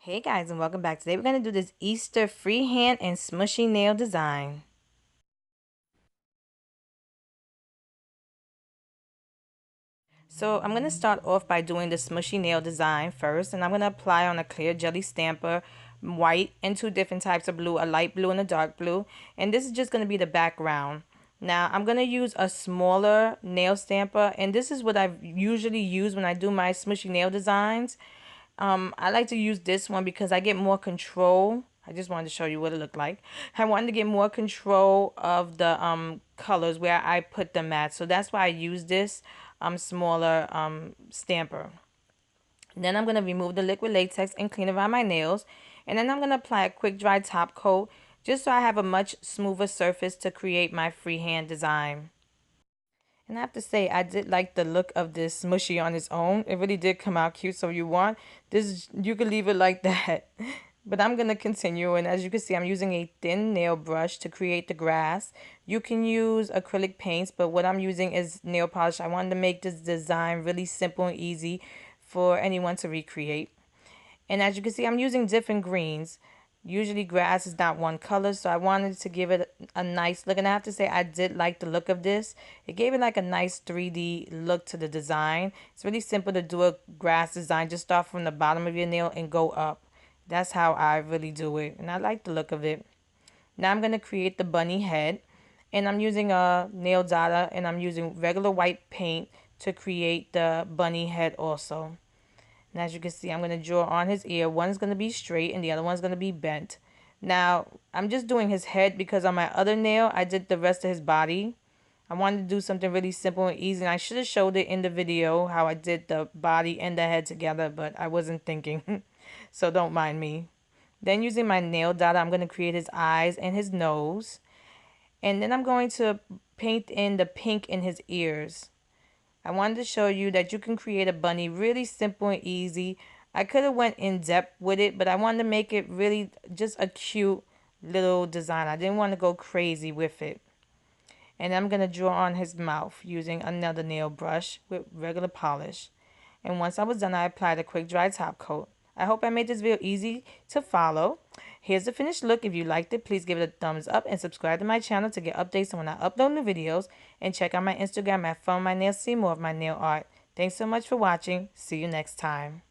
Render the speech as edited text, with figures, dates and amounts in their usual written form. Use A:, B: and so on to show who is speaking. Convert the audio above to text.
A: Hey guys, and welcome back. Today we're going to do this Easter freehand and smushy nail design. So I'm going to start off by doing the smushy nail design first, and I'm going to apply on a clear jelly stamper, white and two different types of blue, a light blue and a dark blue. And this is just going to be the background. Now I'm going to use a smaller nail stamper, and this is what I usually use when I do my smushy nail designs. I like to use this one because I get more control. I just wanted to show you what it looked like. I wanted to get more control of the colors where I put them at. So that's why I use this smaller stamper. Then I'm going to remove the liquid latex and clean around my nails. And then I'm going to apply a quick dry top coat just so I have a much smoother surface to create my freehand design. And I have to say, I did like the look of this smushy on its own. It really did come out cute. So you want this, you could leave it like that. But I'm going to continue. And as you can see, I'm using a thin nail brush to create the grass. You can use acrylic paints, but what I'm using is nail polish. I wanted to make this design really simple and easy for anyone to recreate. And as you can see, I'm using different greens. Usually grass is not one color, so I wanted to give it a nice look. And I have to say, I did like the look of this. It gave it like a nice 3D look to the design. It's really simple to do a grass design. Just start from the bottom of your nail and go up. That's how I really do it. And I like the look of it. Now I'm going to create the bunny head. And I'm using a nail dotter, and I'm using regular white paint to create the bunny head also. And as you can see, I'm going to draw on his ear. One's going to be straight and the other one's going to be bent. Now, I'm just doing his head because on my other nail, I did the rest of his body. I wanted to do something really simple and easy. And I should have showed it in the video how I did the body and the head together, but I wasn't thinking. So don't mind me. Then using my nail dot, I'm going to create his eyes and his nose. And then I'm going to paint in the pink in his ears. I wanted to show you that you can create a bunny really simple and easy. I could have went in depth with it, but I wanted to make it really just a cute little design. I didn't want to go crazy with it. And I'm going to draw on his mouth using another nail brush with regular polish. And once I was done, I applied a quick dry top coat. I hope I made this video easy to follow. Here's the finished look. If you liked it, please give it a thumbs up and subscribe to my channel to get updates on when I upload new videos. And check out my Instagram at Funwithmynails to see more of my nail art. Thanks so much for watching. See you next time.